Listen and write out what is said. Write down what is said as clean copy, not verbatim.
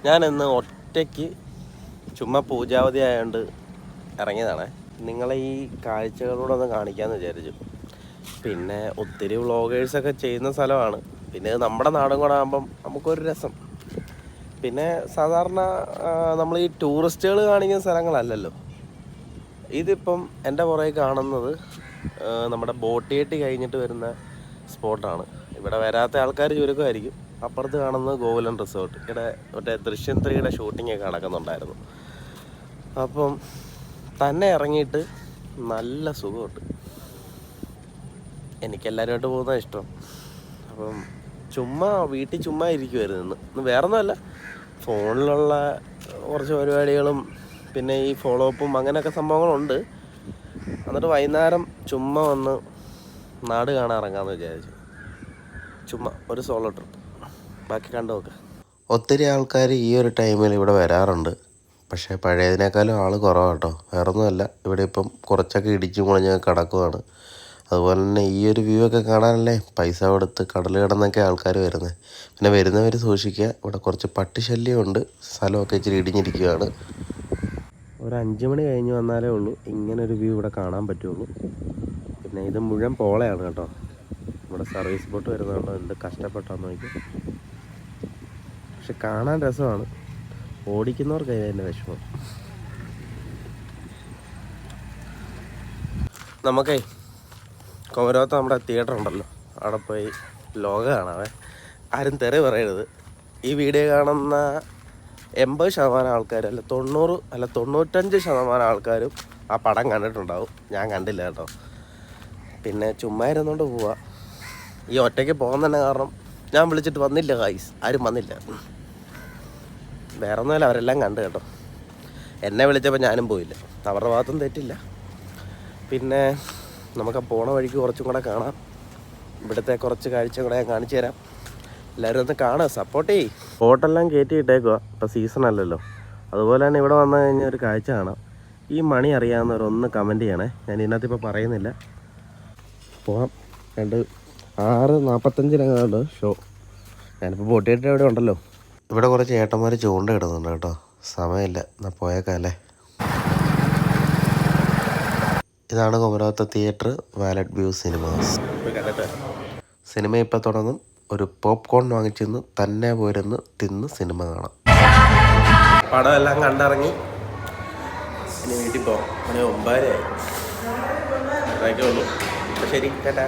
ഞാനിന്ന് ഒറ്റയ്ക്ക് ചുമ്മാ പൂജാവധി ആയതുകൊണ്ട് ഇറങ്ങിയതാണ്. നിങ്ങളെ ഈ കാഴ്ചകളോടെ ഒന്ന് കാണിക്കാമെന്ന് വിചാരിച്ചു. പിന്നെ ഒത്തിരി വ്ളോഗേഴ്സൊക്കെ ചെയ്യുന്ന സ്ഥലമാണ്. പിന്നെ നമ്മുടെ നാടും കൂടെ ആകുമ്പം നമുക്കൊരു രസം. പിന്നെ സാധാരണ നമ്മൾ ഈ ടൂറിസ്റ്റുകൾ കാണിക്കുന്ന സ്ഥലങ്ങളല്ലല്ലോ. ഇതിപ്പം എൻ്റെ പുറകെ കാണുന്നത് നമ്മുടെ ബോട്ടിയെട്ടി കഴിഞ്ഞിട്ട് വരുന്ന സ്പോട്ടാണ്. ഇവിടെ വരാത്ത ആൾക്കാർ ചുരുക്കമായിരിക്കും. അപ്പുറത്ത് കാണുന്നത് ഗോകുലം റിസോർട്ട്. ഇവിടെ മറ്റേ ദൃശ്യം 3യുടെ ഷൂട്ടിങ്ങൊക്കെ നടക്കുന്നുണ്ടായിരുന്നു. അപ്പം തന്നെ ഇറങ്ങിയിട്ട് നല്ല സുഖമുണ്ട്. എനിക്കെല്ലാവരുമായിട്ട് പോകുന്നതാണ് ഇഷ്ടം. അപ്പം വീട്ടിൽ ചുമ്മാ ഇരിക്കുമായിരുന്നു ഇന്ന്. വേറെ ഒന്നുമല്ല, ഫോണിലുള്ള കുറച്ച് പരിപാടികളും പിന്നെ ഈ ഫോളോ അപ്പും അങ്ങനെയൊക്കെ സംഭവങ്ങളുണ്ട്. എന്നിട്ട് വൈകുന്നേരം ചുമ്മാ വന്ന് നാട് കാണാൻ ഇറങ്ങാമെന്ന് വിചാരിച്ചു. ചുമ്മാ ഒരു സോളോ ട്രിപ്പ്. ബാക്കി കണ്ടു നോക്ക്. ഒത്തിരി ആൾക്കാർ ഈ ഒരു ടൈമിൽ ഇവിടെ വരാറുണ്ട്. പക്ഷേ പഴയതിനേക്കാളും ആൾ കുറവാണ് കേട്ടോ. വേറൊന്നുമല്ല, ഇവിടെ ഇപ്പം കുറച്ചൊക്കെ ഇടിച്ചു മുളഞ്ഞൊക്കെ കിടക്കുവാണ്. അതുപോലെ തന്നെ ഈ ഒരു വ്യൂ ഒക്കെ കാണാനല്ലേ പൈസ കൊടുത്ത് കടൽ കിടന്നൊക്കെ ആൾക്കാർ വരുന്നത്. പിന്നെ വരുന്നവർ സൂക്ഷിക്കുക, ഇവിടെ കുറച്ച് പട്ടിശല്യമുണ്ട്. സ്ഥലമൊക്കെ ഇച്ചിരി ഇടിഞ്ഞിരിക്കുകയാണ്. ഒരു 5 മണി കഴിഞ്ഞ് വന്നാലേ ഉള്ളൂ ഇങ്ങനൊരു വ്യൂ ഇവിടെ കാണാൻ പറ്റുള്ളൂ. പിന്നെ ഇത് മുഴുവൻ പോളയാണ് കേട്ടോ. നമ്മുടെ സർവീസ് ബോട്ട് വരുന്നതുകൊണ്ട് എന്ത് കഷ്ടപ്പെട്ടാന്ന് നോക്കി. പക്ഷെ കാണാൻ രസമാണ്, ഓടിക്കുന്നവർക്ക് അതിൻ്റെ വിഷമം. നമുക്കേ കുമരകത്ത് നമ്മുടെ തിയേറ്റർ ഉണ്ടല്ലോ, അവിടെ പോയി ലോക കാണാവേ. ആരും തെറി പറയരുത്. ഈ വീഡിയോ കാണുന്ന 80% ആൾക്കാർ, 95% ആൾക്കാരും ആ പടം കണ്ടിട്ടുണ്ടാവും. ഞാൻ കണ്ടില്ല കേട്ടോ. പിന്നെ ചുമ്മാ ഇരുന്നുകൊണ്ട് പോവാ. ഈ ഒറ്റയ്ക്ക് പോകാൻ തന്നെ കാരണം ഞാൻ വിളിച്ചിട്ട് വന്നില്ല ഗായ്സ്, ആരും വന്നില്ല. വേറെ ഒന്നുമല്ല, അവരെല്ലാം കണ്ടു കേട്ടോ. എന്നെ വിളിച്ചപ്പോൾ ഞാനും പോയില്ല. അവരുടെ ഭാഗത്തും തെറ്റില്ല. പിന്നെ നമുക്ക് പോണ വഴിക്ക് കുറച്ചും കൂടെ കാണാം. ഇവിടുത്തെ കുറച്ച് കാഴ്ച കൂടെ ഞാൻ കാണിച്ചു തരാം. എല്ലാവരും ഒന്ന് കാണുക, സപ്പോർട്ട് ചെയ്യ്. ബോട്ടെല്ലാം കയറ്റി ഇട്ടേക്കുക, ഇപ്പോൾ സീസൺ അല്ലല്ലോ. അതുപോലെ തന്നെ ഇവിടെ വന്നു കഴിഞ്ഞാൽ ഒരു കാഴ്ച കാണാം. ഈ മണി അറിയാവുന്നവരൊന്ന് കമൻറ്റ് ചെയ്യണേ. ഞാൻ ഇതിനകത്ത് ഇപ്പോൾ പറയുന്നില്ല. പോകാം. 6:45 ഷോ. ഞാനിപ്പോൾ ബോട്ടിയിട്ട് ഇവിടെ ഉണ്ടല്ലോ. ഇവിടെ കുറച്ച് ചേട്ടന്മാർ ചൂണ്ട ഇടുന്നുണ്ട് കേട്ടോ. സമയമില്ല, എന്നാൽ പോയേക്കാല്ലേ. ഇതാണ് കുമരകത്തെ തിയേറ്റർ, വാലറ്റ് വ്യൂ സിനിമാസ്. സിനിമ ഇപ്പം തുടങ്ങും. ഒരു പോപ്കോൺ വാങ്ങിച്ചിരുന്ന് തന്നെ പോയിരുന്ന് തിന്ന് സിനിമ കാണാം. പടം എല്ലാം കണ്ടിറങ്ങി ഇനി വീട്ടിൽ പോകാം. 9:30 ആയി. ശരി, കേട്ടാ.